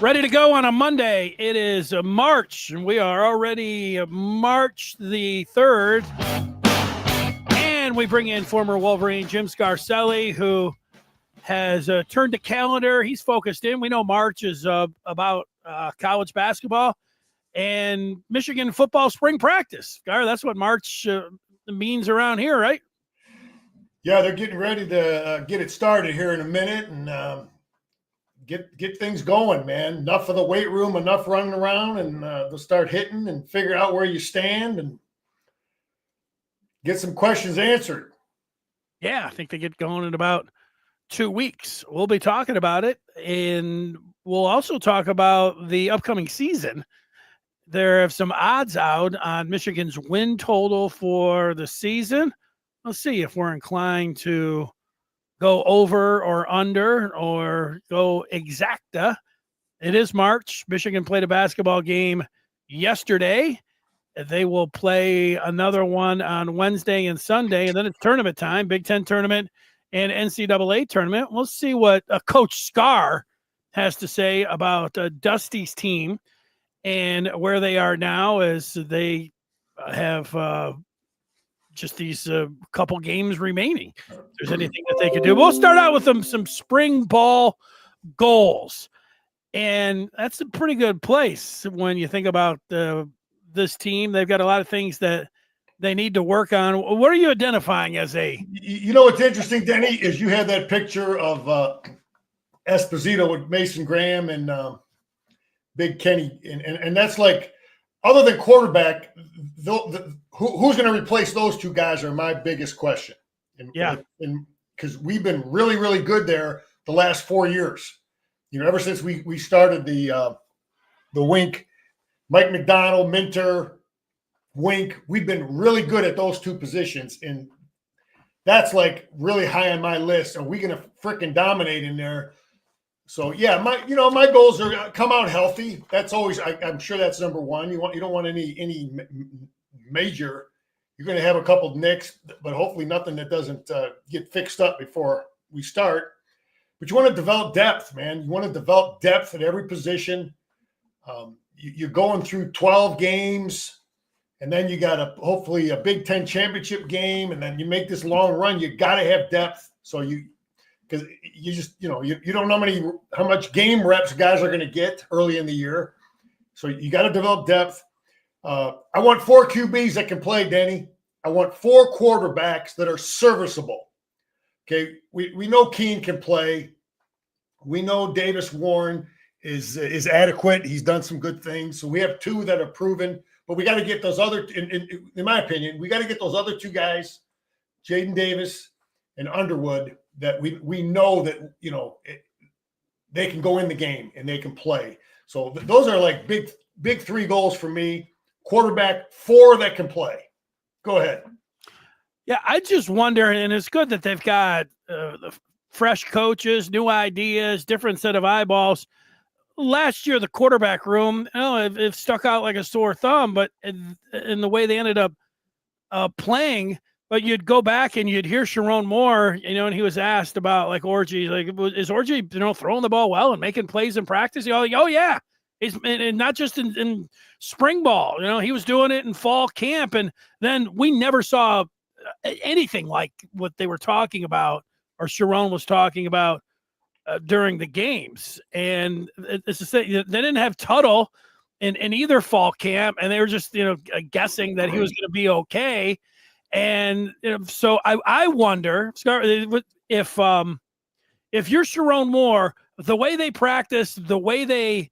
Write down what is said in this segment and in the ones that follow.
Ready to go on a Monday. It is March, and we are already March the 3rd. And we bring in former Wolverine Jim Scarcelli, who has turned the calendar. He's focused in. We know March is about college basketball and Michigan football spring practice. Gar, that's what March means around here, right? Yeah, they're getting ready to get it started here in a minute and get things going, man. Enough of the weight room, enough running around, and they'll start hitting and figure out where you stand and get some questions answered. Yeah, I think they get going in about 2 weeks. We'll be talking about it, and we'll also talk about the upcoming season. There are some odds out on Michigan's win total for the season. Let's see if we're inclined to go over or under or go exacta. It is March. Michigan played a basketball game yesterday. They will play another one on Wednesday and Sunday, and then it's tournament time, Big Ten tournament and NCAA tournament. We'll see what Coach Scar has to say about Dusty's team and where they are now as they have just these couple games remaining. If there's anything that they could do. We'll start out with some spring ball goals. And that's a pretty good place when you think about this team. They've got a lot of things that they need to work on. What are you identifying as a? You know what's interesting, Denny, is you had that picture of Esposito with Mason Graham and Big Kenny. And that's like, other than quarterback, who's going to replace those two guys are my biggest question. And because we've been really, really good there the last 4 years. You know, ever since we started the Wink, Mike McDonald, Minter, Wink, we've been really good at those two positions. And that's like really high on my list. Are we going to freaking dominate in there? So yeah, my goals are come out healthy. That's always I'm sure that's number one. You don't want any major. You're going to have a couple of nicks, but hopefully nothing that doesn't get fixed up before we start. But you want to develop depth, man. You want to develop depth at every position. You're going through 12 games, and then you got hopefully a Big Ten championship game, and then you make this long run. You got to have depth, because you just you don't know how much game reps guys are going to get early in the year. So you got to develop depth. I want 4 QBs that can play, Denny. I want 4 quarterbacks that are serviceable. Okay, we know Keene can play. We know Davis Warren is adequate. He's done some good things. So we have 2 that are proven. But we got to get those other, in my opinion, we got to get those other 2 guys, Jaden Davis and Underwood, that we know that they can go in the game and they can play. So those are like big 3 goals for me. Quarterback, 4 that can play. Go ahead. Yeah, I just wonder, and it's good that they've got the fresh coaches, new ideas, different set of eyeballs. Last year, the quarterback room, it stuck out like a sore thumb, but in the way they ended up playing. But you'd go back and you'd hear Sharon Moore, and he was asked about like Orji, like, is Orji, throwing the ball well and making plays in practice? Oh yeah. He's and not just in spring ball, he was doing it in fall camp. And then we never saw anything like what they were talking about or Sharon was talking about during the games. And it's the same. They didn't have Tuttle in either fall camp, and they were just, guessing that he was going to be okay. And so I wonder if you're Sharon Moore, the way they practiced, the way they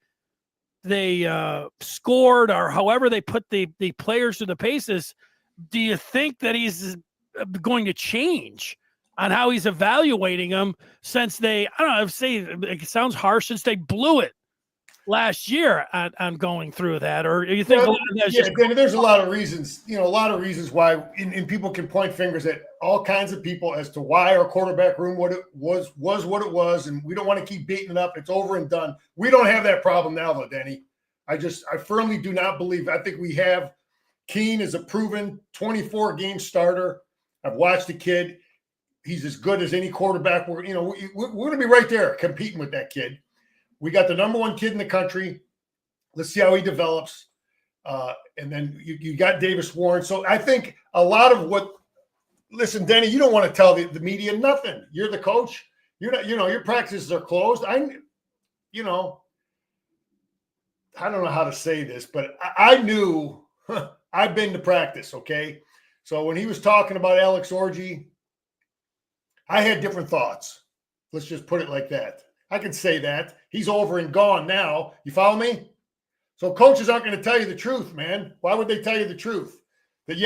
scored, or however they put the players through the paces, do you think that he's going to change on how he's evaluating them since they, I don't know, say it sounds harsh, since they blew it last year on going through that? Or you think there's a lot of reasons, why, and people can point fingers at all kinds of people as to why our quarterback room what it was what it was, and we don't want to keep beating it up. It's over and done. We don't have that problem now, though, Denny. I firmly do not believe. I think we have Keene is a proven 24-game starter. I've watched the kid. He's as good as any quarterback. We're going to be right there competing with that kid. we got the number one kid in the country. Let's see how he develops. And then you got Davis Warren. So I think a lot of what, listen, Denny, you don't want to tell the media nothing. You're the coach. You're not, your practices are closed. I don't know how to say this, but I knew I've been to practice. Okay. So when he was talking about Alex Orji, I had different thoughts. Let's just put it like that. I can say that. He's over and gone now. You follow me? So coaches aren't going to tell you the truth, man. Why would they tell you the truth? That,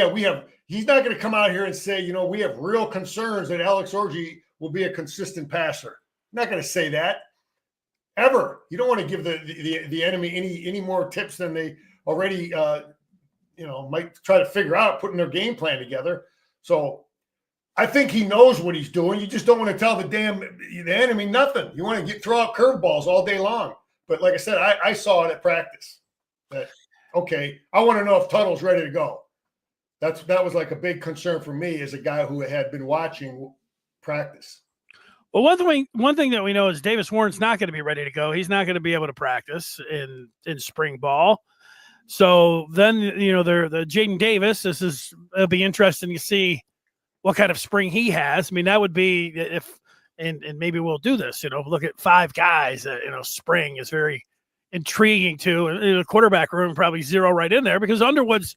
he's not going to come out here and say, we have real concerns that Alex Orji will be a consistent passer. I'm not going to say that ever. You don't want to give the enemy any more tips than they already, might try to figure out putting their game plan together. So I think he knows what he's doing. You just don't want to tell the enemy nothing. You want to throw out curveballs all day long. But like I said, I saw it at practice. That, okay, I want to know if Tuttle's ready to go. That was like a big concern for me as a guy who had been watching practice. Well, one thing that we know is Davis Warren's not going to be ready to go. He's not going to be able to practice in spring ball. So then, the Jaden Davis, it'll be interesting to see what kind of spring he has. I mean, that would be and maybe we'll do this, look at 5 guys, spring is very intriguing too. And the quarterback room, probably 0 right in there because Underwood's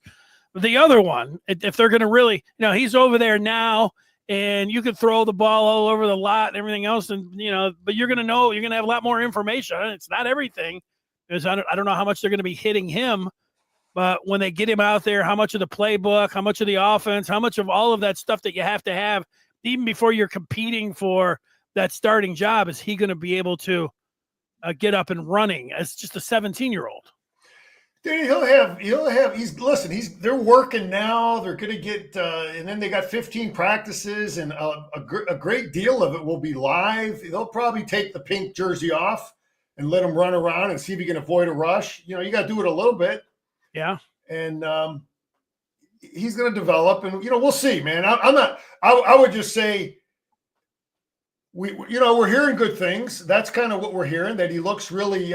the other one. If they're going to really, he's over there now and you could throw the ball all over the lot and everything else. And, but you're going to have a lot more information. It's not everything. I don't know how much they're going to be hitting him. But when they get him out there, how much of the playbook, how much of the offense, how much of all of that stuff that you have to have, even before you're competing for that starting job, is he going to be able to get up and running as just a 17-year-old? They're working now. They're going to get, and then they got 15 practices, and a great deal of it will be live. They'll probably take the pink jersey off and let him run around and see if he can avoid a rush. You got to do it a little bit. Yeah. And he's going to develop, and, we'll see, man. I would just say we're hearing good things. That's kind of what we're hearing, that he looks really,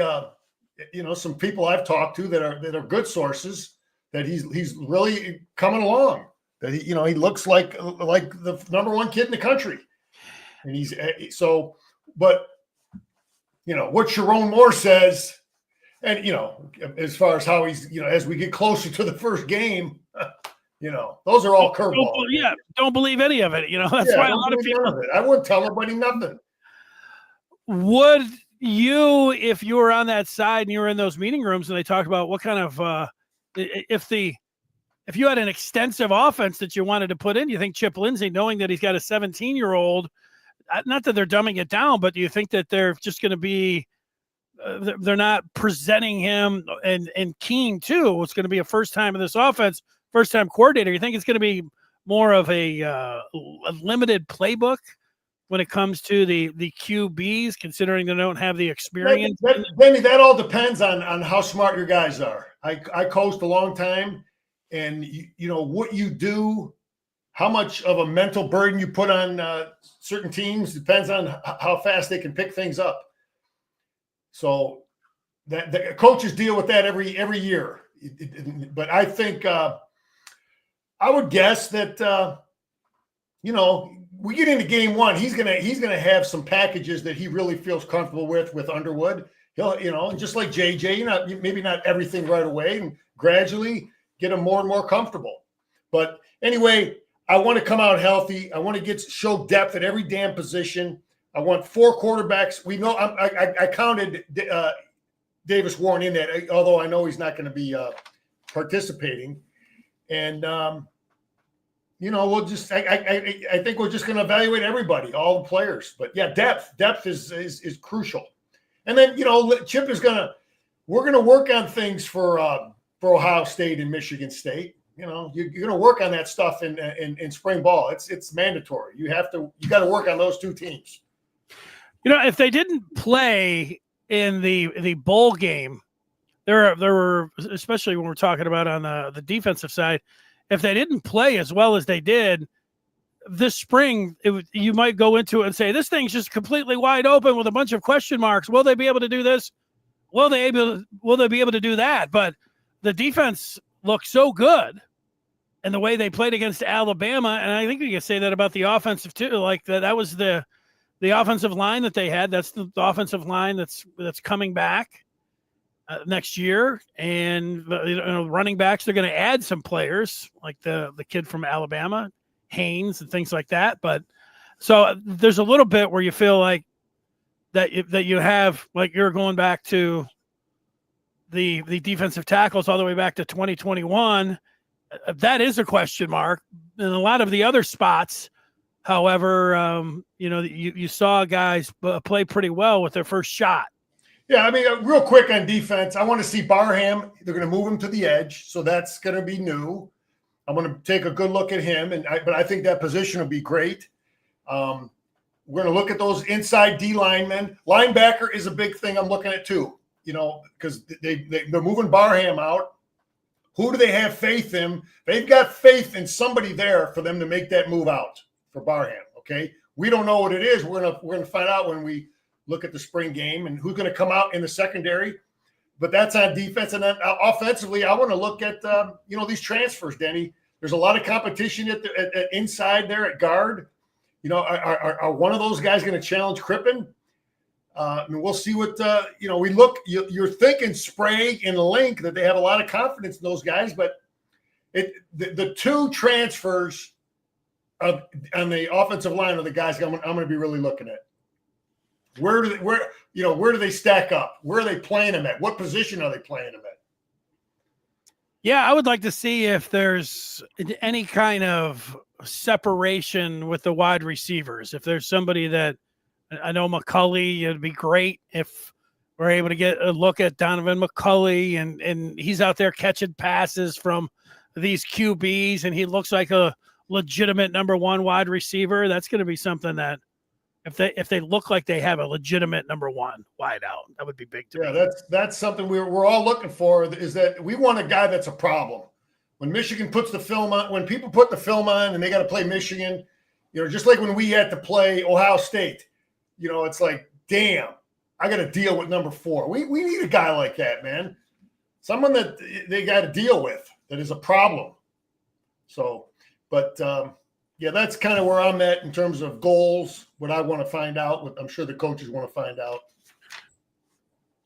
some people I've talked to that are good sources, that he's really coming along, that he looks like the number one kid in the country. And he's so, but what Sharon Moore says, and, as far as how he's, as we get closer to the first game, those are all curveballs. Yeah, don't believe any of it. That's why a lot of people. I wouldn't tell anybody nothing. Would you, if you were on that side and you were in those meeting rooms and they talk about what kind of, if you had an extensive offense that you wanted to put in, you think Chip Lindsey, knowing that he's got a 17-year-old, not that they're dumbing it down, but do you think that they're just going to be, they're not presenting him and Keene too? It's going to be a first time in this offense, first time coordinator. You think it's going to be more of a limited playbook when it comes to the QBs, considering they don't have the experience? Benny, that all depends on how smart your guys are. I coached a long time, and what you do, how much of a mental burden you put on certain teams depends on how fast they can pick things up. So that the coaches deal with that every year. But I think I would guess that we get into game one, he's gonna have some packages that he really feels comfortable with Underwood. He'll just like JJ, maybe not everything right away, and gradually get him more and more comfortable. But anyway, I want to come out healthy. I want to show depth at every damn position. I want 4 quarterbacks. We know I counted Davis Warren in that, although I know he's not going to be participating. And we'll just I think we're just going to evaluate everybody, all the players. But yeah, depth is crucial. And then Chip is we're going to work on things for Ohio State and Michigan State. You're going to work on that stuff in spring ball. It's mandatory. You got to work on those 2 teams. If they didn't play in the bowl game, there were, especially when we're talking about on the defensive side, if they didn't play as well as they did, this spring, you might go into it and say, this thing's just completely wide open with a bunch of question marks. Will they be able to do this? Will they be able to do that? But the defense looked so good, and the way they played against Alabama, and I think we can say that about the offensive too. Like that was the offensive line that they had. That's the offensive line that's coming back next year. And running backs, they're going to add some players like the kid from Alabama, Haynes, and things like that. But so there's a little bit where you feel like that you have, like, you're going back to the defensive tackles all the way back to 2021. That is a question mark. And a lot of the other spots, however, you saw guys play pretty well with their first shot. Yeah, I mean, real quick on defense, I want to see Barham. They're going to move him to the edge, so that's going to be new. I'm going to take a good look at him, but I think that position will be great. We're going to look at those inside D linemen. Linebacker is a big thing I'm looking at too, because they're moving Barham out. Who do they have faith in? They've got faith in somebody there for them to make that move out for Barham, okay? We don't know what it is. We're gonna find out when we look at the spring game and who's going to come out in the secondary. But that's on defense. And then offensively, I want to look at, these transfers, Denny. There's a lot of competition at inside there at guard. Are one of those guys going to challenge Crippen? And we'll see what, we look. You're thinking Sprague and Link, that they have a lot of confidence in those guys. But the two transfers on the offensive line are the guys I'm going to be really looking at. Where do they stack up? Where are they playing them at? What position are they playing them at? Yeah, I would like to see if there's any kind of separation with the wide receivers. If there's somebody that, I know McCulley, it'd be great if we're able to get a look at Donovan McCulley and he's out there catching passes from these QBs and he looks like a legitimate number one wide receiver. That's going to be something that, if they look like they have a legitimate number one wide out, that would be big to me. Yeah, that's something we're all looking for, is that we want a guy that's a problem. When Michigan puts the film on, when people put the film on and they got to play Michigan, just like when we had to play Ohio State, it's like, damn, I got to deal with number 4. We need a guy like that, man. Someone that they got to deal with that is a problem. So, but yeah, that's kind of where I'm at in terms of goals, what I want to find out, what I'm sure the coaches want to find out.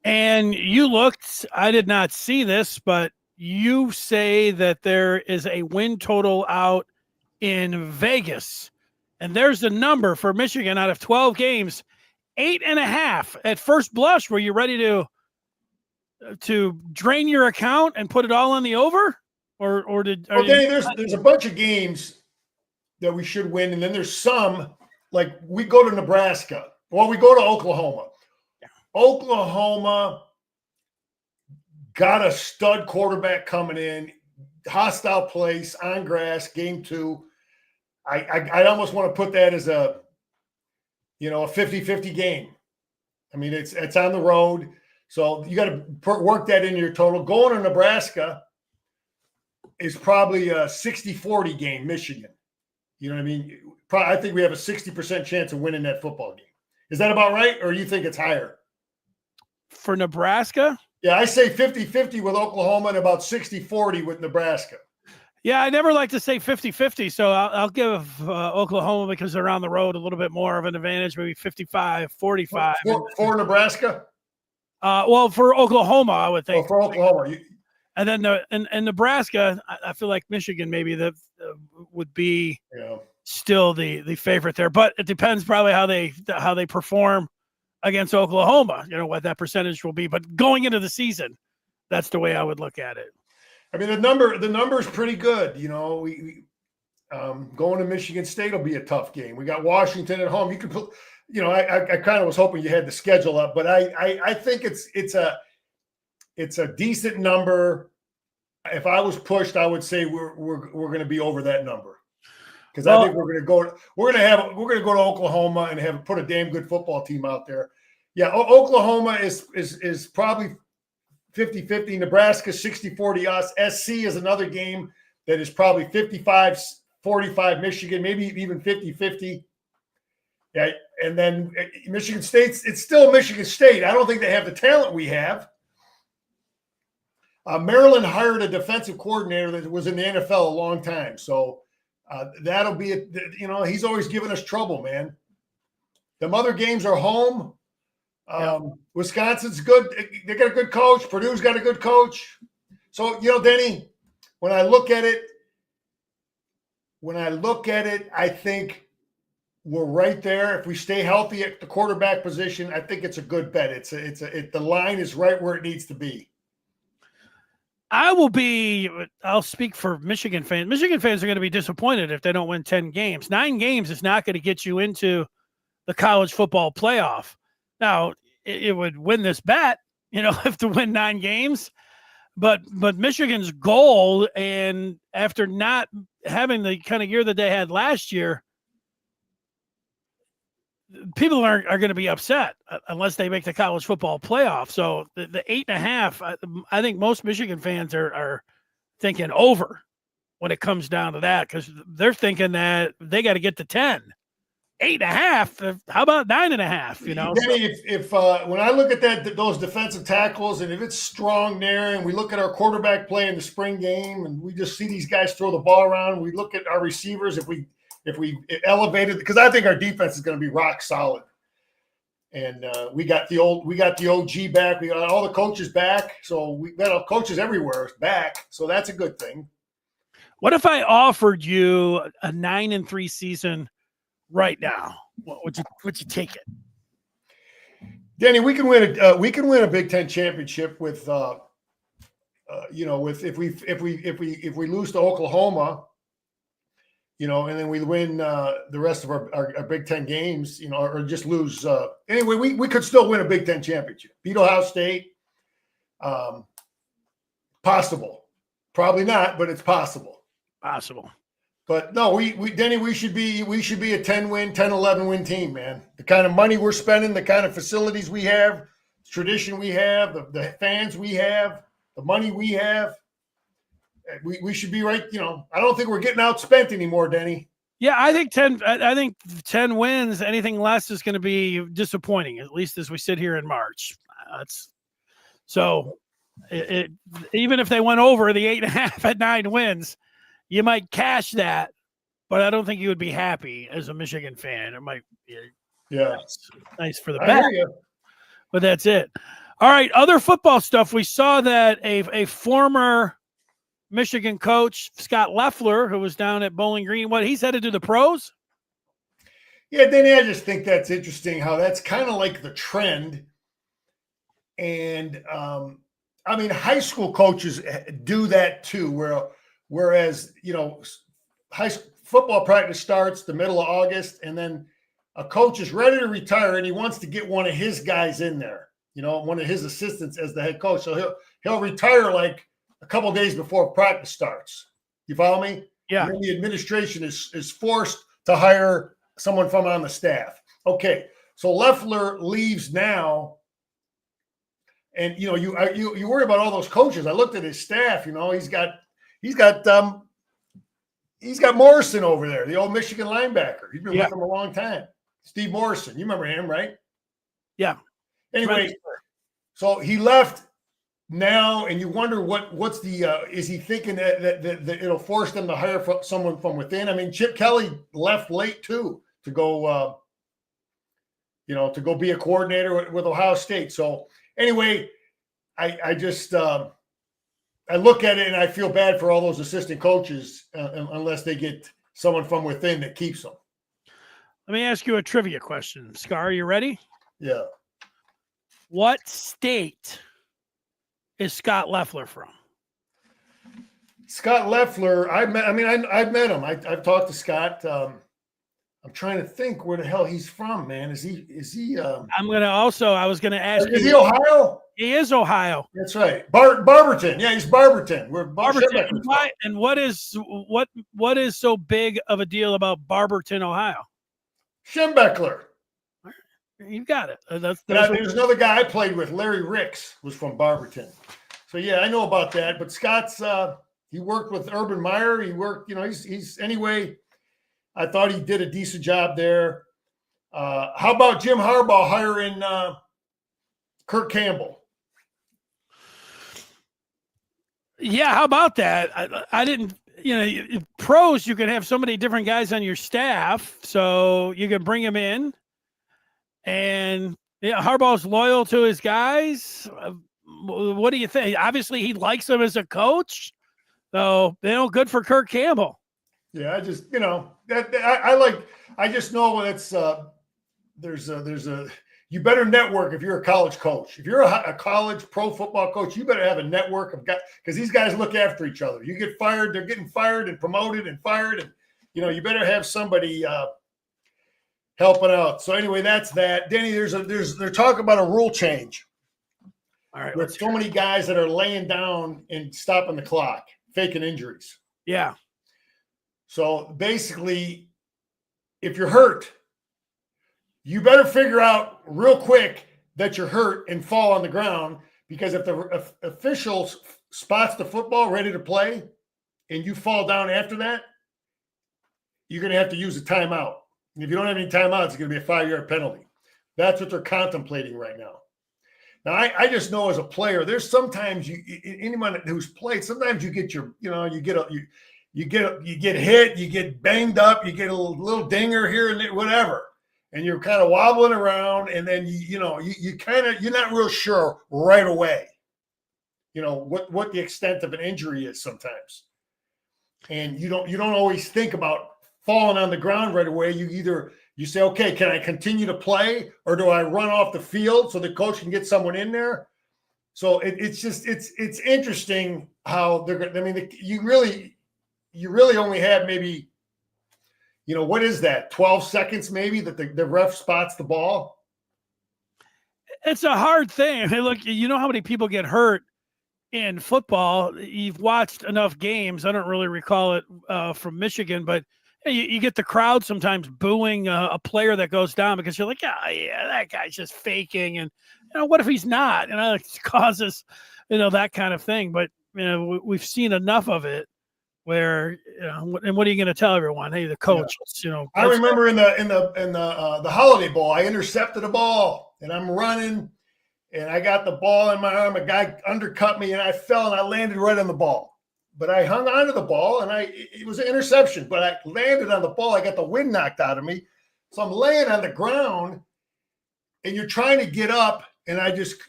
And you looked, I did not see this, but you say that there is a win total out in Vegas. And there's the number for Michigan out of 12 games, 8.5. At first blush, were you ready to drain your account and put it all on the over? Or did there's a bunch of games that we should win, and then there's some, like we go to Nebraska. Well, we go to Oklahoma. Yeah. Oklahoma got a stud quarterback coming in, hostile place on grass, game 2. I almost want to put that as a 50-50 game. I mean, it's on the road, so you got to work that into your total. Going to Nebraska is probably a 60-40 game, Michigan. You know what I mean? I think we have a 60% chance of winning that football game. Is that about right, or you think it's higher? For Nebraska? Yeah, I say 50-50 with Oklahoma and about 60-40 with Nebraska. Yeah, I never like to say 50-50, so I'll give Oklahoma, because they're on the road, a little bit more of an advantage, maybe 55-45. For Nebraska? Well, for Oklahoma, I would think. Oh, for Oklahoma. And then and Nebraska, I feel like Michigan maybe that would be still the favorite there, but it depends probably how they perform against Oklahoma. What that percentage will be. But going into the season, that's the way I would look at it. I mean, the number is pretty good. We going to Michigan State will be a tough game. We got Washington at home. You could put, I kind of was hoping you had the schedule up, but I think it's a decent number. If I was pushed, I would say we're going to be over that number, because I think we're going to go to Oklahoma and put a damn good football team out there. Yeah, Oklahoma is probably 50-50. Nebraska 60-40 us. SC is another game that is probably 55 45 Michigan, maybe even 50-50. Yeah, and then Michigan State's it's still Michigan State. I don't think they have the talent we have. Maryland hired a defensive coordinator that was in the NFL a long time, so that'll be he's always giving us trouble, man. Them other games are home. Wisconsin's good. They got a good coach. Purdue's got a good coach. So, Denny, when I look at it, I think we're right there. If we stay healthy at the quarterback position, I think it's a good bet. The line is right where it needs to be. I'll speak for Michigan fans. Michigan fans are going to be disappointed if they don't win 10 games. 9 games is not going to get you into the college football playoff. Now, it would win this bet, if to win 9 games. But Michigan's goal, and after not having the kind of year that they had last year, people are going to be upset unless they make the college football playoff. So the 8.5, I think most Michigan fans are thinking over when it comes down to that, because they're thinking that they got to get to 10. 8.5. How about 9.5? Denny, if when I look at those defensive tackles, and if it's strong there, and we look at our quarterback play in the spring game, and we just see these guys throw the ball around, we look at our receivers. If we elevated, because I think our defense is going to be rock solid, and we got the OG back, we got all the coaches back, so we got our coaches everywhere back, so that's a good thing. What if I offered you a 9-3 season right now? Would you take it? Danny, we can win a Big Ten championship with if we lose to Oklahoma, and then we win the rest of our Big Ten games, or just lose. Anyway, we could still win a Big Ten championship. Beat Ohio State. Possible. Probably not, but it's possible. Possible. But no, Denny, we should be a 10-win, 10-11-win team, man. The kind of money we're spending, the kind of facilities we have, tradition we have, the fans we have, the money we have. We should be right. I don't think we're getting outspent anymore, Denny. Yeah, I think 10. I think 10 wins. Anything less is going to be disappointing. At least as we sit here in March. Even if they went over the 8.5 at 9 wins, you might cash that, but I don't think you would be happy as a Michigan fan. It might be nice for the bet, but that's it. All right, other football stuff. We saw that a former Michigan coach, Scott Loeffler, who was down at Bowling Green, he's headed to the pros? Yeah, Danny, I just think that's interesting how that's kind of like the trend. And, high school coaches do that too, whereas, high school football practice starts the middle of August, and then a coach is ready to retire, and he wants to get one of his guys in there, one of his assistants as the head coach. So he'll retire like a couple of days before practice starts. You follow me? Yeah. And then the administration is forced to hire someone from on the staff. Okay, so Loeffler leaves now, and you worry about all those coaches. I looked at his staff. He's got Morrison over there, the old Michigan linebacker. He's been with him a long time. Steve Morrison, you remember him, right? Yeah. Anyway, so he left now, and you wonder what's the is he thinking that it'll force them to hire someone from within? Chip Kelly left late too to go be a coordinator with Ohio State. So anyway, I just I look at it and I feel bad for all those assistant coaches unless they get someone from within that keeps them. Let me ask you a trivia question. Scar, are you ready? Yeah. What state is Scott Loeffler from? Scott Loeffler, I've met him. I've talked to Scott. I'm trying to think where the hell he's from, man. Is he I was going to ask you. Is he Ohio? He is Ohio. That's right. Barberton. Yeah, he's Barberton. We're Barberton. And what is so big of a deal about Barberton, Ohio? Schembechler. You got it. There's another guy I played with, Larry Ricks, was from Barberton. So yeah, I know about that. But Scott's He worked with Urban Meyer. He worked, he's anyway. I thought he did a decent job there. How about Jim Harbaugh hiring Kirk Campbell? Yeah, how about that? I didn't, pros, you can have so many different guys on your staff, so you can bring him in. And Harbaugh's loyal to his guys. What do you think? Obviously, he likes him as a coach. So, good for Kirk Campbell. Yeah, I just, I just know that's you better network if you're a college coach. If you're a college pro football coach, you better have a network of guys, because these guys look after each other. You get fired, they're getting fired and promoted and fired, and you better have somebody helping out. So anyway, that's that. Denny, they're talking about a rule change. All right, with so many guys that are laying down and stopping the clock, faking injuries. Yeah. So basically, if you're hurt, you better figure out real quick that you're hurt and fall on the ground, because if the official spots the football ready to play and you fall down after that, you're going to have to use a timeout. And if you don't have any timeouts, it's going to be a 5-yard penalty. That's what they're contemplating right now. Now, I just know as a player, there's sometimes anyone who's played, sometimes you get you get hit, you get banged up, you get a little dinger here and there, whatever, and you're kind of wobbling around, and then you're not real sure right away, what the extent of an injury is sometimes, and you don't always think about falling on the ground right away. You say, okay, can I continue to play, or do I run off the field so the coach can get someone in there? So it's interesting how you really only have maybe, what is that? 12 seconds maybe that the ref spots the ball. It's a hard thing. Hey, look, how many people get hurt in football? You've watched enough games. I don't really recall it from Michigan, but you get the crowd sometimes booing a player that goes down because you're like, yeah, that guy's just faking. And, what if he's not? And it causes, that kind of thing. But, we've seen enough of it where, and what are you going to tell everyone? Hey, the coach, I remember in the Holiday Bowl, I intercepted a ball and I'm running and I got the ball in my arm. A guy undercut me and I fell and I landed right on the ball. But I hung on to the ball, and it was an interception, but I landed on the ball. I got the wind knocked out of me. So I'm laying on the ground, and you're trying to get up, and I just,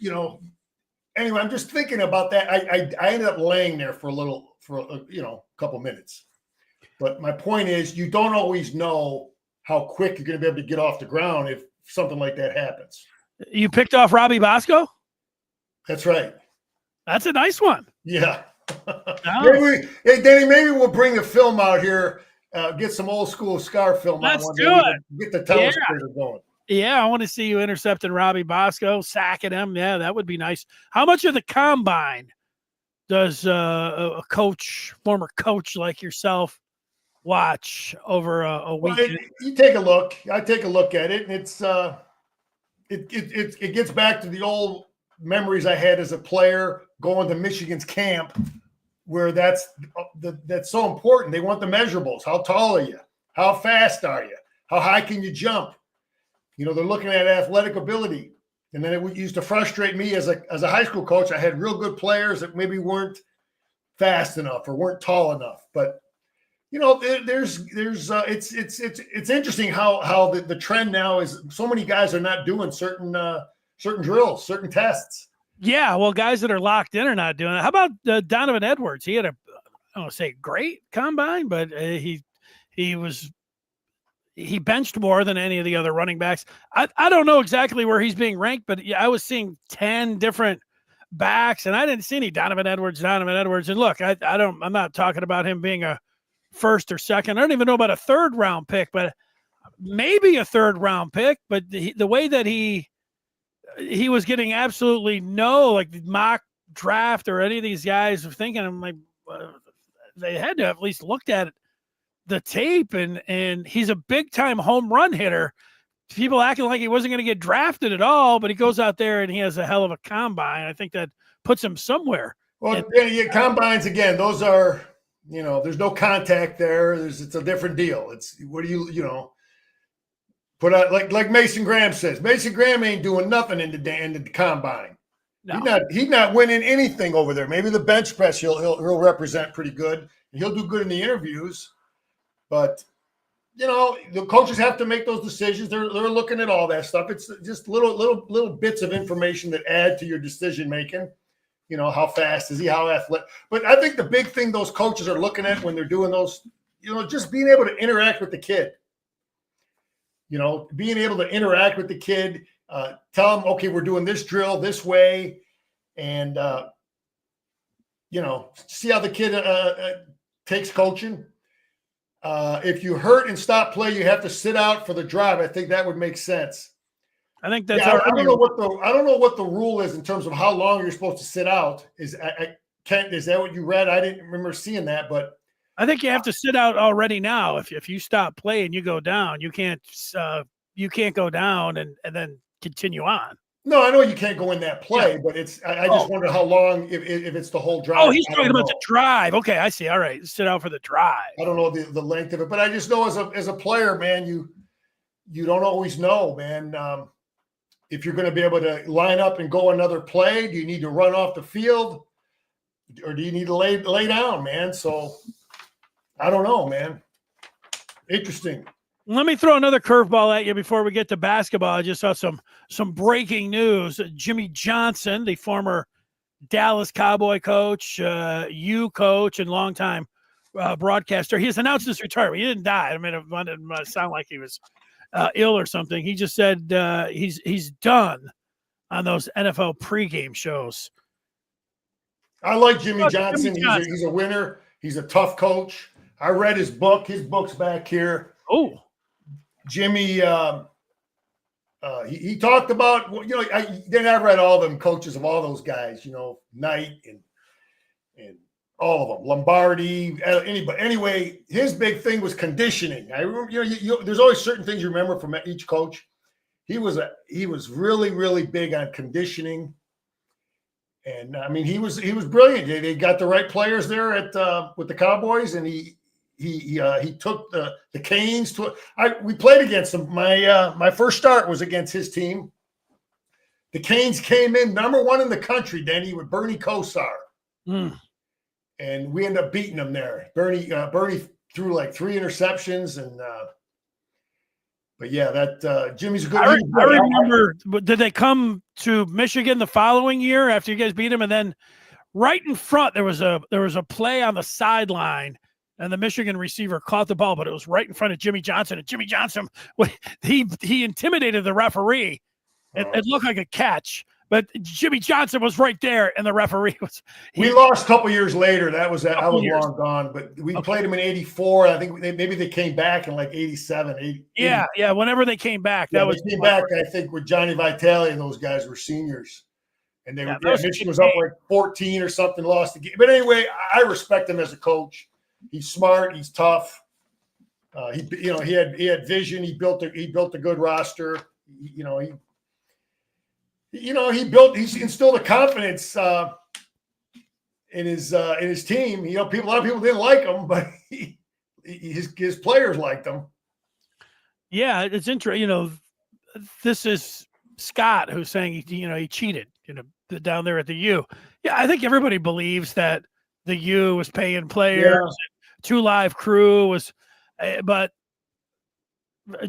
anyway, I'm just thinking about that. I ended up laying there for a couple minutes. But my point is, you don't always know how quick you're going to be able to get off the ground if something like that happens. You picked off Robbie Bosco? That's right. That's a nice one. Yeah. Maybe we'll bring the film out here, get some old school Scar film. Let's do it. Get the telescope going. Yeah, I want to see you intercepting Robbie Bosco, sacking him. Yeah, that would be nice. How much of the combine does a former coach like yourself, watch over a weekend? Well, you take a look. I take a look at it, and it's it gets back to the old memories I had as a player going to Michigan's camp, where that's so important. They want the measurables. How tall are you? How fast are you? How high can you jump? They're looking at athletic ability. And then it used to frustrate me as a high school coach. I had real good players that maybe weren't fast enough or weren't tall enough. But it's interesting how the trend now is so many guys are not doing certain drills, certain tests. Yeah, well, guys that are locked in are not doing it. How about Donovan Edwards? He had I don't want to say great combine, but he benched more than any of the other running backs. I don't know exactly where he's being ranked, but I was seeing 10 different backs, and I didn't see any Donovan Edwards. And look, I'm not talking about him being a first or second. I don't even know about a third round pick, but maybe a third round pick. But the way that he was getting absolutely no mock draft or any of these guys were thinking, I'm like, they had to have at least looked at the tape, and he's a big time home run hitter. People acting like he wasn't going to get drafted at all, but he goes out there and he has a hell of a combine. I think that puts him somewhere. Well, combines again, those are there's no contact there. It's a different deal. It's what do you put out like Mason Graham says. Mason Graham ain't doing nothing in the combine. No. He's not winning anything over there. Maybe the bench press he'll represent pretty good. He'll do good in the interviews, but the coaches have to make those decisions. They're looking at all that stuff. It's just little bits of information that add to your decision making. How fast is he? How athletic? But I think the big thing those coaches are looking at when they're doing those, just being able to interact with the kid. Being able to interact with the kid, tell them, okay, we're doing this drill this way, and see how the kid takes coaching. If you hurt and stop play, you have to sit out for the drive. I think that would make sense. I think that's. Yeah, I don't know what the rule is in terms of how long you're supposed to sit out. Is that what you read? I didn't remember seeing that, but I think you have to sit out already now. If you stop playing, you go down. You can't go down and then continue on. No, I know you can't go in that play, but I just wonder how long if it's the whole drive. Oh, he's talking about the drive. Okay, I see. All right, sit out for the drive. I don't know the length of it, but I just know as a player, man, you don't always know, man. If you're going to be able to line up and go another play, do you need to run off the field, or do you need to lay down, man? So I don't know, man. Interesting. Let me throw another curveball at you before we get to basketball. I just saw some breaking news. Jimmy Johnson, the former Dallas Cowboy coach, coach, and longtime broadcaster, he has announced his retirement. He didn't die. I mean, it might sound like he was ill or something. He just said he's done on those NFL pregame shows. I like Jimmy Johnson. He's a winner. He's a tough coach. I read his book. His book's back here. Oh, Jimmy, he talked about, then I read all them coaches of all those guys, Knight and all of them, Lombardi, anybody. Anyway, his big thing was conditioning. I remember, there's always certain things you remember from each coach. He was really, really big on conditioning. And I mean, he was brilliant. They got the right players there with the Cowboys, and he took the Canes to we played against them. My first start was against his team. The Canes came in #1 in the country, Denny, with Bernie Kosar. And we ended up beating them there. Bernie threw like 3 interceptions, and but yeah, that Jimmy's a good. I remember. Did they come to Michigan the following year after you guys beat them? And then right in front there was a play on the sideline, and the Michigan receiver caught the ball, but it was right in front of Jimmy Johnson. And Jimmy Johnson, he intimidated the referee. It looked like a catch, but Jimmy Johnson was right there, and the referee was. We lost a couple years later. I was long gone, but we played them in '84. I think maybe they came back in like '87. 80. Yeah. Whenever they came back, they came back. I think with Johnny Vitale and those guys were seniors, and Michigan was up like 14 or something, lost the game. But anyway, I respect him as a coach. He's smart. He's tough. He had vision. He built a good roster. He instilled a confidence in his team. A lot of people didn't like him, but his players liked him. Yeah, it's interesting. This is Scott who's saying he cheated. Down there at the U. Yeah, I think everybody believes that the U was paying players. Yeah. 2 Live Crew was, but.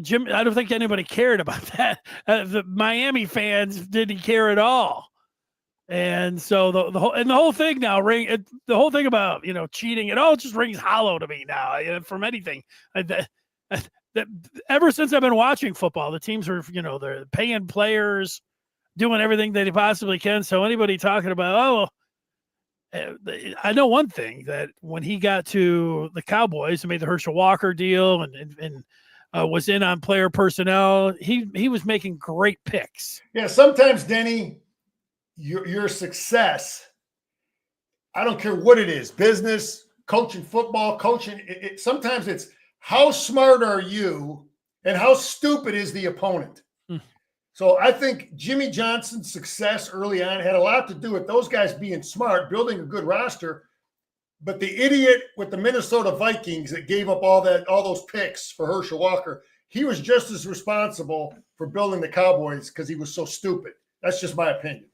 Jim, I don't think anybody cared about that. The Miami fans didn't care at all, and so the whole thing now the whole thing about cheating, it all just rings hollow to me now. From anything, ever since I've been watching football, the teams are they're paying players, doing everything they possibly can. So anybody talking about I know one thing, that when he got to the Cowboys and made the Herschel Walker deal and was in on player personnel, he was making great picks. Yeah, sometimes, Denny, your success, I don't care what it is, business, coaching football, coaching, sometimes it's how smart are you and how stupid is the opponent. So I think Jimmy Johnson's success early on had a lot to do with those guys being smart, building a good roster. But the idiot with the Minnesota Vikings that gave up all those picks for Herschel Walker, he was just as responsible for building the Cowboys because he was so stupid. That's just my opinion.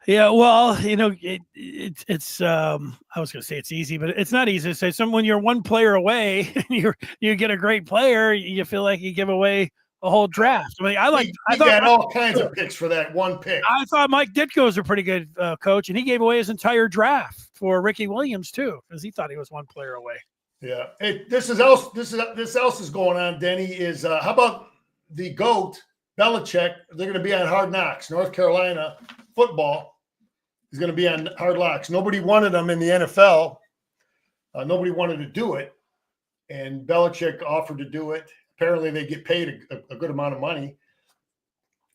Yeah, well, it's I was going to say it's easy, but it's not easy to say. When you're one player away and you get a great player, you feel like you give away a whole draft. I mean, I thought got all kinds of picks for that one pick. I thought Mike Ditko was a pretty good coach, and he gave away his entire draft for Ricky Williams too, because he thought he was one player away. Yeah. Hey, this else is going on, Denny, is how about the GOAT, Belichick? They're going to be on Hard Knocks. North Carolina football is going to be on Hard Knocks. Nobody wanted them in the NFL. Nobody wanted to do it. And Belichick offered to do it. Apparently they get paid a good amount of money.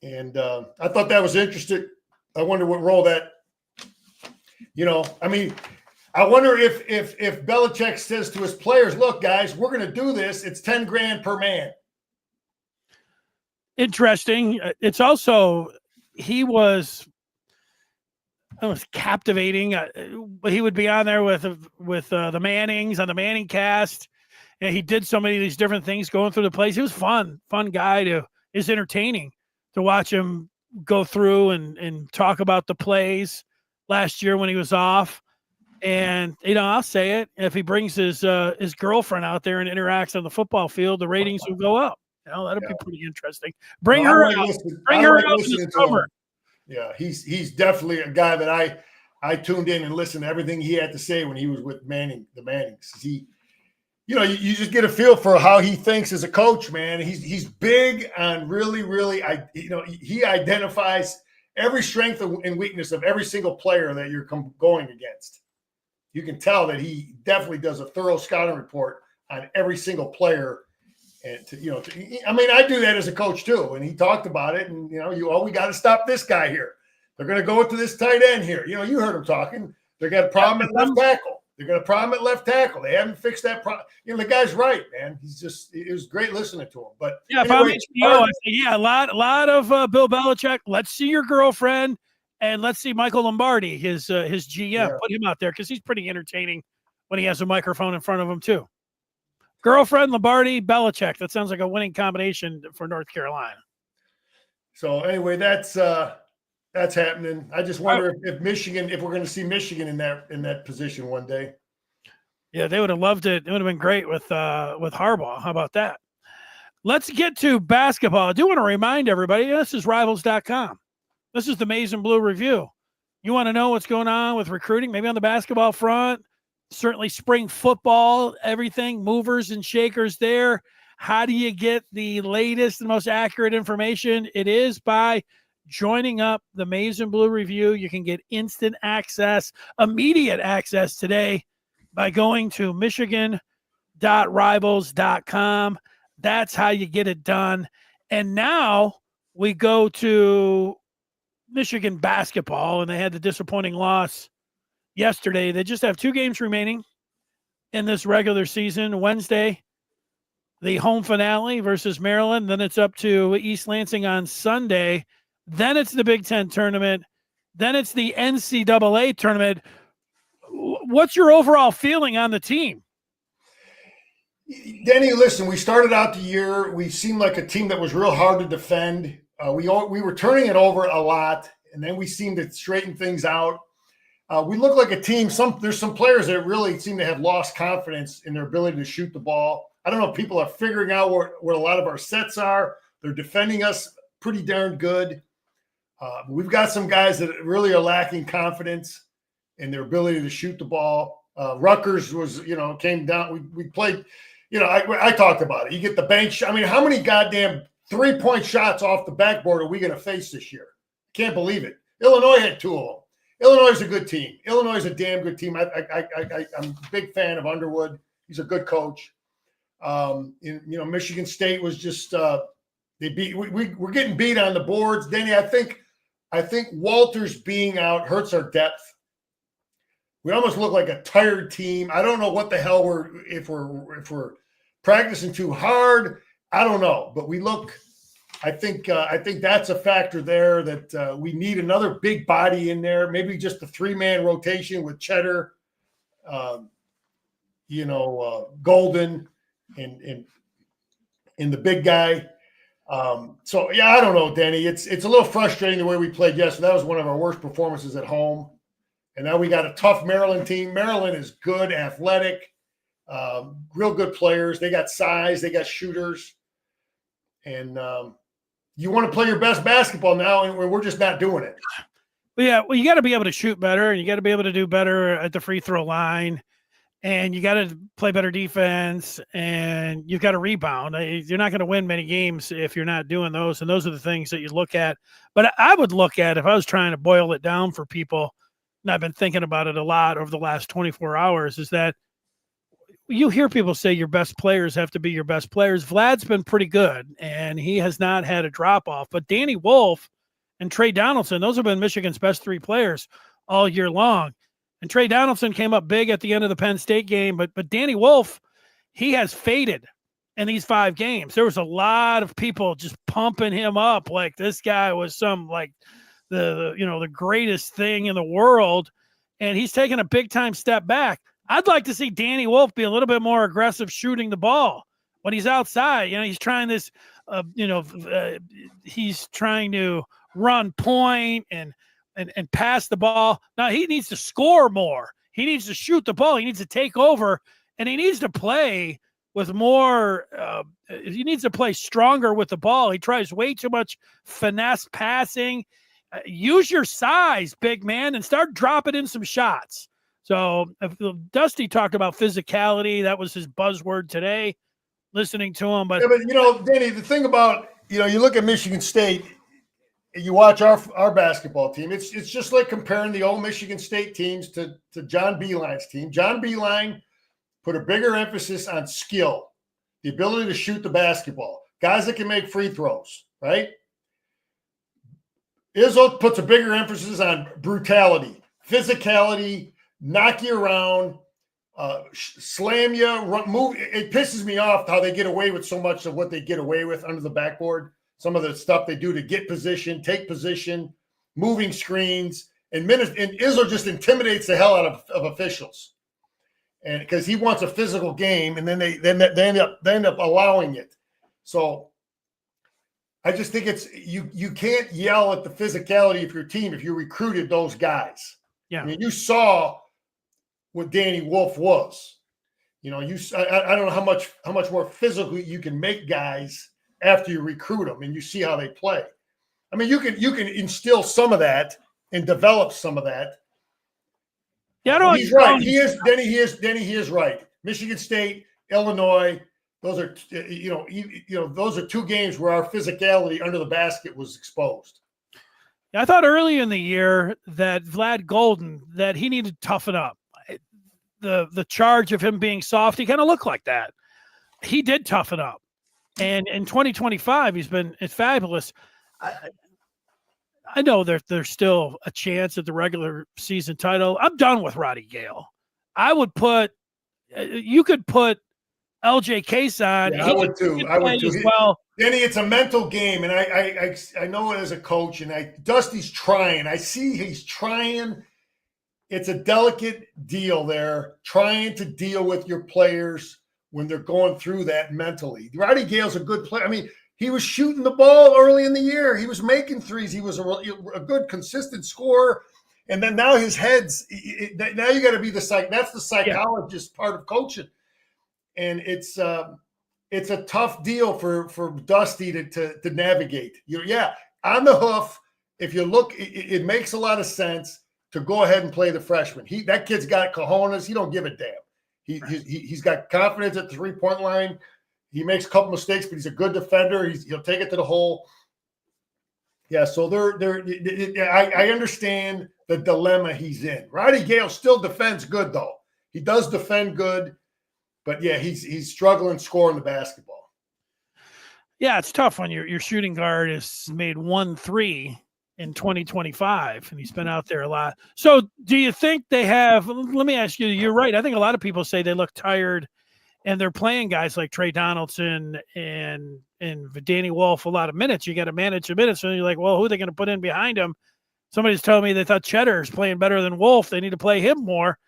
And I thought that was interesting. I wonder what role that, I wonder if Belichick says to his players, look, guys, we're going to do this. It's $10,000 per man. Interesting. It's also, he was captivating. He would be on there with the Mannings on the Manning cast. And he did so many of these different things going through the plays. He was fun guy is entertaining to watch him go through and talk about the plays last year when he was off. And, I'll say it, if he brings his girlfriend out there and interacts on the football field, the ratings will go up. That'll be pretty interesting. Bring her out in the summer. Yeah, he's definitely a guy that I tuned in and listened to everything he had to say when he was with the Mannings. You just get a feel for how he thinks as a coach, man. He's big on really, he identifies every strength and weakness of every single player that you're going against. You can tell that he definitely does a thorough scouting report on every single player. And I do that as a coach too. And he talked about it. And we got to stop this guy here. They're going to go to this tight end here. You heard him talking. They got a problem at left tackle. They're going to problem at left tackle. They haven't fixed that problem. The guy's right, man. It was great listening to him. But if I'm HBO, I say, a lot of Bill Belichick. Let's see your girlfriend, and let's see Michael Lombardi, his GM. Yeah. Put him out there because he's pretty entertaining when he has a microphone in front of him too. Girlfriend, Lombardi, Belichick. That sounds like a winning combination for North Carolina. So anyway, that's happening. I just wonder if we're going to see Michigan in that position one day. Yeah, they would have loved it. It would have been great with Harbaugh. How about that? Let's get to basketball. I do want to remind everybody, this is Rivals.com. This is the Maize and Blue Review. You want to know what's going on with recruiting, maybe on the basketball front, certainly spring football, everything, movers and shakers there. How do you get the latest and most accurate information? It is by joining up the Maize and Blue Review. You can get instant access, immediate access today by going to michigan.rivals.com. That's how you get it done. And now we go to Michigan basketball, and they had the disappointing loss yesterday. They just have 2 games remaining in this regular season. Wednesday, the home finale versus Maryland. Then it's up to East Lansing on Sunday. Then it's the Big Ten tournament. Then it's the NCAA tournament. What's your overall feeling on the team? Denny, listen, we started out the year. We seemed like a team that was real hard to defend. We were turning it over a lot, and then we seemed to straighten things out. We look like a team. There's some players that really seem to have lost confidence in their ability to shoot the ball. I don't know if people are figuring out where a lot of our sets are. They're defending us pretty darn good. We've got some guys that really are lacking confidence in their ability to shoot the ball. Rutgers came down. We played, I talked about it. You get the bank shot. I mean, how many goddamn 3-point shots off the backboard are we going to face this year? Can't believe it. Illinois had 2 of them. Illinois is a good team. Illinois is a damn good team. I'm a big fan of Underwood. He's a good coach. Michigan State was just we're getting beat on the boards. Danny, I think Walters being out hurts our depth. We almost look like a tired team. I don't know what the hell if we're practicing too hard. I don't know, but we look. I think that's a factor there that we need another big body in there. Maybe just a 3-man rotation with Cheddar, Golden and the big guy. So yeah, I don't know, Denny. It's a little frustrating the way we played yesterday. That was one of our worst performances at home. And now we got a tough Maryland team. Maryland is good, athletic, real good players. They got size, they got shooters. And you want to play your best basketball now, and we're just not doing it. Yeah, well, you got to be able to shoot better, and you got to be able to do better at the free throw line, and you got to play better defense, and you've got to rebound. You're not going to win many games if you're not doing those, and those are the things that you look at. But I would look at, if I was trying to boil it down for people, and I've been thinking about it a lot over the last 24 hours, is that you hear people say your best players have to be your best players. Vlad's been pretty good, and he has not had a drop-off. But Danny Wolf and Trey Donaldson, those have been Michigan's best three players all year long. And Trey Donaldson came up big at the end of the Penn State game, but Danny Wolf, he has faded in these 5 games. There was a lot of people just pumping him up like this guy was some like the greatest thing in the world, and he's taken a big time step back. I'd like to see Danny Wolf be a little bit more aggressive shooting the ball when he's outside. He's trying this, he's trying to run point and pass the ball. Now he needs to score more. He needs to shoot the ball. He needs to take over, and he needs to play with more. He needs to play stronger with the ball. He tries way too much finesse passing. Use your size, big man, and start dropping in some shots. So Dusty talked about physicality. That was his buzzword today, listening to him. But Danny, the thing about, you look at Michigan State, you watch our basketball team, it's just like comparing the old Michigan State teams to John Beilein's team. John Beilein put a bigger emphasis on skill, the ability to shoot the basketball, guys that can make free throws, right? Izzo puts a bigger emphasis on brutality, physicality, knock you around, slam you, move. It pisses me off how they get away with so much of what they get away with under the backboard. Some of the stuff they do to get position, take position, moving screens, and Izzo just intimidates the hell out of officials, and because he wants a physical game, and then they end up allowing it. So I just think it's you can't yell at the physicality of your team if you recruited those guys. Yeah, I mean, you saw what Danny Wolf was. I don't know how much more physical you can make guys after you recruit them and you see how they play. I mean, you can instill some of that and develop some of that. Yeah, he's right. He is right. Michigan State, Illinois, those are those are 2 games where our physicality under the basket was exposed. I thought early in the year that Vlad Golden, that he needed to toughen up. The charge of him being soft, he kind of looked like that. He did toughen up. And in 2025, it's fabulous. I know there's still a chance at the regular season title. I'm done with Roddy Gale. I would you could put LJ Case on. Yeah, I would too. As well. Danny, it's a mental game, and I know it as a coach, and Dusty's trying. I see he's trying. It's a delicate deal there, trying to deal with your players when they're going through that mentally. Roddy Gale's a good player. I mean, he was shooting the ball early in the year. He was making threes. He was a good, consistent scorer. And then now his head's now you got to be that's the psychologist part of coaching. And it's a tough deal for Dusty to navigate. On the hoof, if you look, it makes a lot of sense to go ahead and play the freshman. That kid's got cojones. He don't give a damn. He's got confidence at the 3-point line. He makes a couple mistakes, but he's a good defender. He'll take it to the hole. Yeah, so I understand the dilemma he's in. Roddy Gale still defends good, though. He does defend good, but yeah, he's struggling scoring the basketball. Yeah, it's tough when your shooting guard has made 1 3 in 2025, and he's been out there a lot. So do you think they have – let me ask you, you're right. I think a lot of people say they look tired, and they're playing guys like Trey Donaldson and Danny Wolf a lot of minutes. You got to manage the minutes, and you're like, well, who are they going to put in behind him? Somebody's telling me they thought Cheddar's playing better than Wolf. They need to play him more.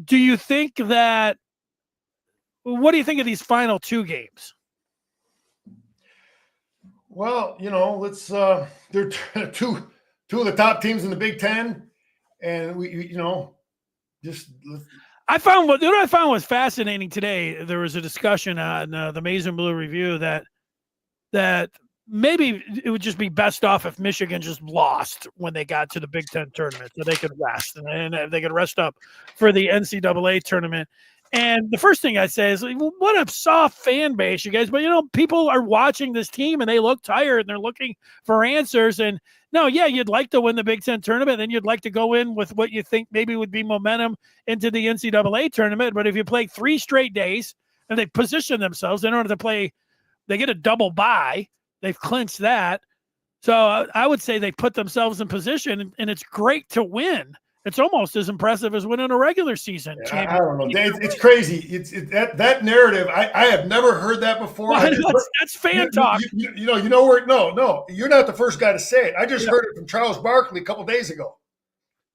Do you think that? What do you think of these final 2 games? Well, let's they're two of the top teams in the Big Ten, and we just I found what I found was fascinating today. There was a discussion on the Maize and Blue Review that maybe it would just be best off if Michigan just lost when they got to the Big Ten tournament, so they could rest and they could rest up for the NCAA tournament. And the first thing I say is, well, what a soft fan base, you guys. But, people are watching this team and they look tired and they're looking for answers. And no, yeah, you'd like to win the Big Ten tournament. Then you'd like to go in with what you think maybe would be momentum into the NCAA tournament. But if you play 3 straight days and they position themselves in order to play, they get a double bye. They've clinched that. So I would say they put themselves in position, and it's great to win. It's almost as impressive as winning a regular season. I don't know. It's crazy. It's that narrative. I have never heard that before. Well, that's fan talk. No, you're not the first guy to say it. I just heard it from Charles Barkley a couple days ago,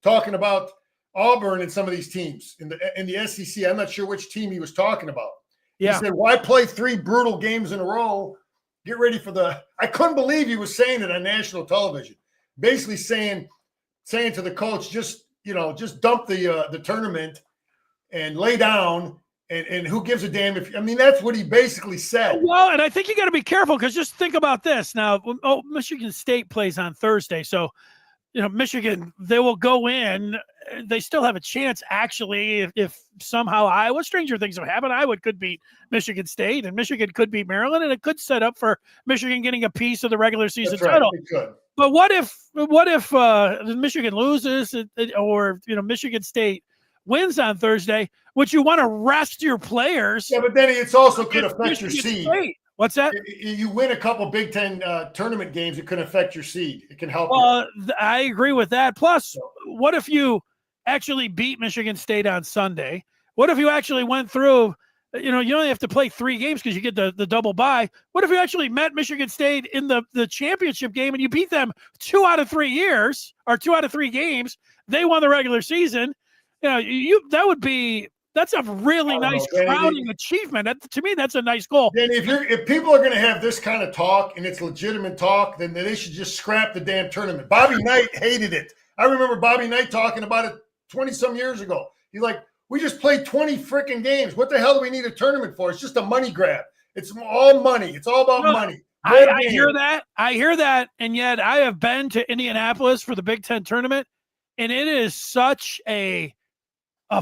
talking about Auburn and some of these teams in the SEC. I'm not sure which team he was talking about. Yeah. He said, "Why play 3 brutal games in a row? Get ready for the." I couldn't believe he was saying it on national television. Basically saying to the coach, just dump the tournament and lay down, and who gives a damn if, that's what he basically said. Well, and I think you got to be careful, because just think about this. Now, Michigan State plays on Thursday. So, Michigan, they will go in. They still have a chance, actually, if somehow Iowa, stranger things have happened, Iowa could beat Michigan State, and Michigan could beat Maryland, and it could set up for Michigan getting a piece of the regular season title. But what if Michigan loses, or Michigan State wins on Thursday? Would you want to rest your players? Yeah, but then it's also could affect your seed. What's that? You win a couple Big Ten tournament games, it could affect your seed. It can help you. I agree with that. Plus, what if you actually beat Michigan State on Sunday? What if you actually went through? You only have to play 3 games because you get the double bye. What if you actually met Michigan State in the championship game and you beat them 2 out of 3 years, or 2 out of 3 games? They won the regular season. That's a really nice crowning achievement. To me, that's a nice goal. Then if people are going to have this kind of talk and it's legitimate talk, then they should just scrap the damn tournament. Bobby Knight hated it. I remember Bobby Knight talking about it 20-some years ago. He's like, we just played 20 freaking games. What the hell do we need a tournament for? It's just a money grab. It's all money. It's all about money. I hear that. And yet I have been to Indianapolis for the Big Ten tournament, and it is such a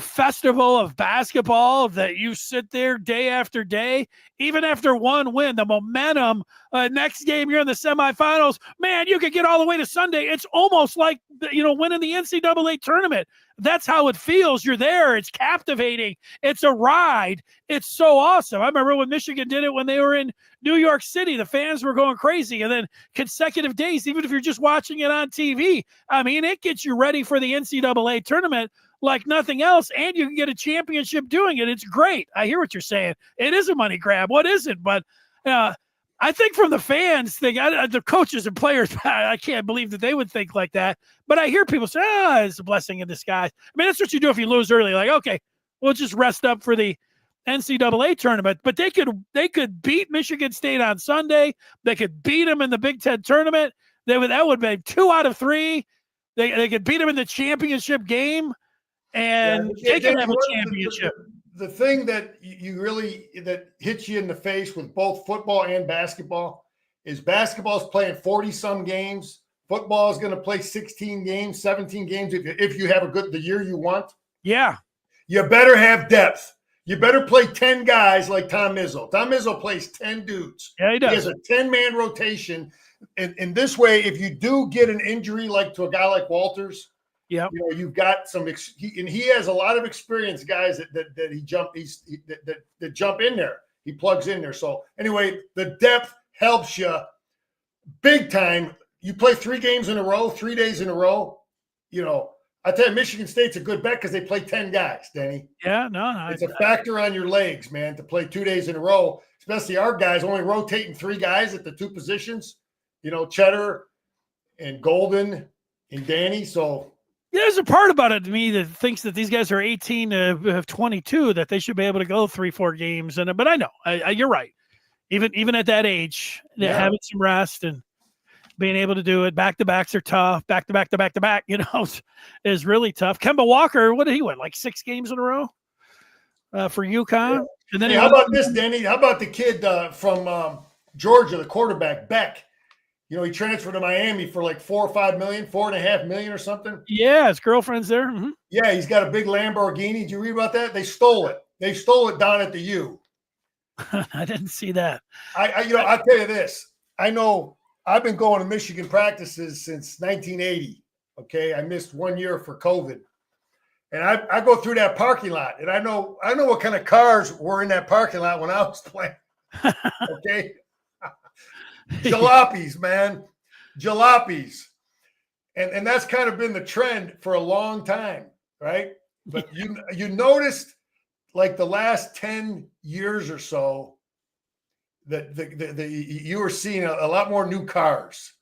festival of basketball that you sit there day after day, even after one win, the momentum, next game you're in the semifinals, man, you could get all the way to Sunday. It's almost like, winning the NCAA tournament. That's how it feels. You're there. It's captivating. It's a ride. It's so awesome. I remember when Michigan did it when they were in New York City, the fans were going crazy, and then consecutive days, even if you're just watching it on TV, it gets you ready for the NCAA tournament like nothing else, and you can get a championship doing it. It's great. I hear what you're saying. It is a money grab. What isn't? But I think from the fans thing, the coaches and players, I can't believe that they would think like that. But I hear people say, it's a blessing in disguise. That's what you do if you lose early. Like, okay, we'll just rest up for the NCAA tournament. But they could beat Michigan State on Sunday. They could beat them in the Big Ten tournament. That would be 2 out of 3. They could beat them in the championship game. And they can have a championship. The thing that that hits you in the face with both football and basketball is basketball's playing 40-some games. Football is going to play 16 games, 17 games if you have the year you want. Yeah. You better have depth. You better play 10 guys like Tom Izzo. Tom Izzo plays 10 dudes. Yeah, he does. He has a 10-man rotation. And this way, if you do get an injury like to a guy like Walters, yeah, you've got some, and he has a lot of experience, guys that jump in there. He plugs in there. So anyway, the depth helps you big time. You play 3 games in a row, 3 days in a row. I tell you, Michigan State's a good bet because they play 10 guys, Denny. Yeah, no, it's a factor on your legs, man, to play 2 days in a row. Especially our guys only rotating 3 guys at the 2 positions. Cheddar and Golden and Danny. So There's a part about it to me that thinks that these guys are 18 to 22, that they should be able to go 3-4 games. But I know you're right. Even at that age, having some rest and being able to do it, back-to-backs are tough. Back-to-back, is really tough. Kemba Walker, what did he win? Like 6 games in a row for UConn? Yeah. And then how about this, Denny? How about the kid from Georgia, the quarterback, Beck? He transferred to Miami for like $4 or $5 million, $4.5 million or something. Yeah, his girlfriend's there. Mm-hmm. Yeah, he's got a big Lamborghini. Did you read about that? They stole it. They stole it down at the U. I didn't see that. I'll tell you this. I know I've been going to Michigan practices since 1980. Okay, I missed 1 year for COVID, and I go through that parking lot, and I know what kind of cars were in that parking lot when I was playing. Okay. Jalopies, man. Jalopies. And that's kind of been the trend for a long time, right? But you noticed like the last 10 years or so that you were seeing a lot more new cars.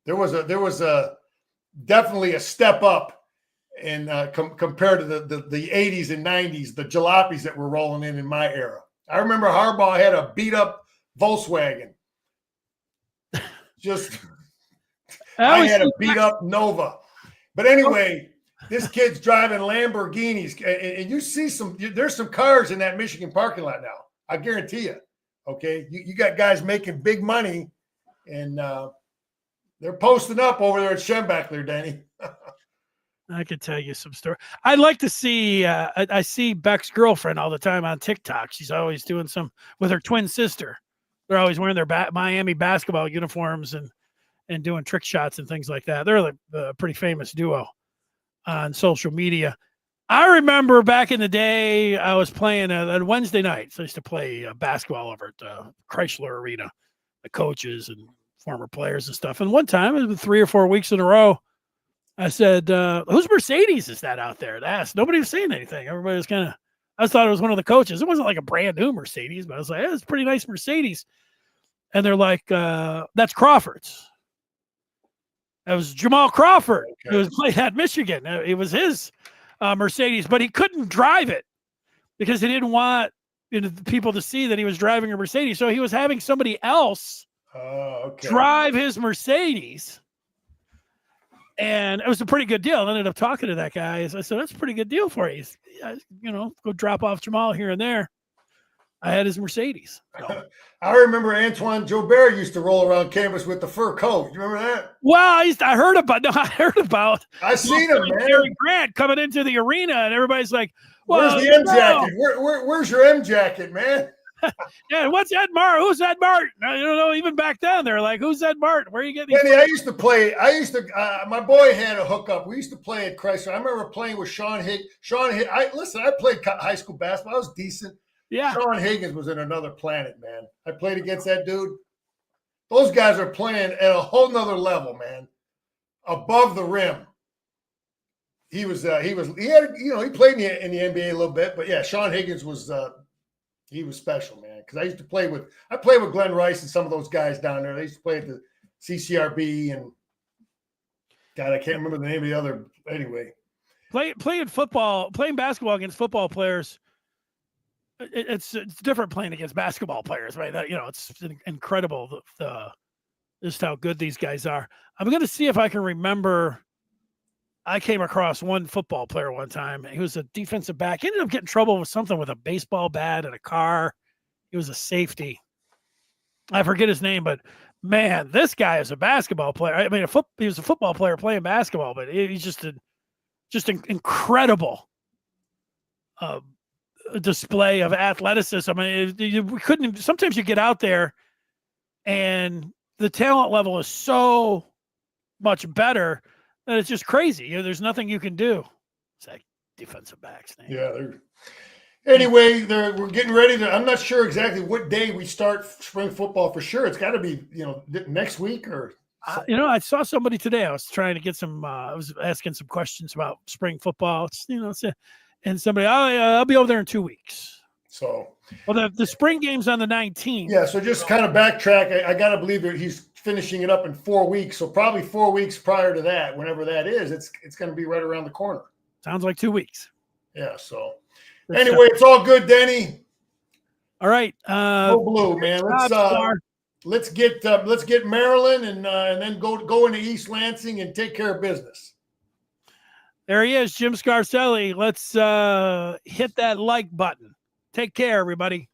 There was a definitely a step up in compared to the 80s and 90s, the jalopies that were rolling in my era. I remember Harbaugh had a beat up Volkswagen. I had a beat up Nova. But anyway, this kid's driving Lamborghinis, and you see there's some cars in that Michigan parking lot now. I guarantee you. Okay. You got guys making big money, and they're posting up over there at Schembechler, Danny. I could tell you some story. I'd like to see, I see Beck's girlfriend all the time on TikTok. She's always doing some with her twin sister. They're always wearing their Miami basketball uniforms and doing trick shots and things like that. They're like a pretty famous duo on social media. I remember back in the day, I was playing on Wednesday nights. I used to play basketball over at the Chrysler Arena, the coaches and former players and stuff. And one time, it was 3 or 4 weeks in a row, I said, whose Mercedes is that out there? Nobody was saying anything. Everybody was I thought it was one of the coaches. It wasn't like a brand new Mercedes, but I was like, it's a pretty nice Mercedes. And they're like, that's Crawford's. That was Jamal Crawford, who was playing at Michigan. It was his Mercedes, but he couldn't drive it because he didn't want people to see that he was driving a Mercedes. So he was having somebody else drive his Mercedes. And it was a pretty good deal. I ended up talking to that guy. I said, that's a pretty good deal for you. Go drop off Jamal here and there. I had his Mercedes. So. I remember Antoine Jobert used to roll around campus with the fur coat. You remember that? Well, I heard about. I seen him, man. Jerry Grant coming into the arena, and everybody's like, "Where's the M jacket? Where's your M jacket, man?" Yeah, what's Ed Martin? Who's Ed Martin? I don't know. Even back then, they're like, "Who's Ed Martin? Where are you getting?" Danny, I used to. My boy had a hookup. We used to play at Chrysler. I remember playing with Sean Higgins. I played high school basketball. I was decent. Yeah. Sean Higgins was in another planet, man. I played against that dude. Those guys are playing at a whole nother level, man. Above the rim. He had, he played in the NBA a little bit, but yeah, Sean Higgins was, he was special, man. Because I played with Glenn Rice and some of those guys down there. They used to play at the CCRB and God, I can't remember the name of the other. Anyway, playing basketball against football players. It's different playing against basketball players, right? It's incredible just how good these guys are. I'm going to see if I can remember. I came across one football player one time. He was a defensive back. He ended up getting in trouble with something with a baseball bat and a car. He was a safety. I forget his name, but man, this guy is a basketball player. I mean, he was a football player playing basketball, but he's just an incredible display of athleticism. I mean, sometimes you get out there and the talent level is so much better that it's just crazy. There's nothing you can do. It's like defensive backs. Yeah. Anyway, we're getting ready to. I'm not sure exactly what day we start spring football for sure. It's got to be next week or. I saw somebody today. I was trying to get some. I was asking some questions about spring football. And somebody, I'll be over there in 2 weeks. So, well, the spring game's on the 19th. Yeah. So just kind of backtrack. I got to believe that he's finishing it up in 4 weeks. So probably 4 weeks prior to that, whenever that is, it's going to be right around the corner. Sounds like 2 weeks. Yeah. So Good anyway, stuff. it's all good, Denny. All right. Go blue, man. Let's get Maryland and then go into East Lansing and take care of business. There he is, Jim Scarcelli. Let's hit that like button. Take care, everybody.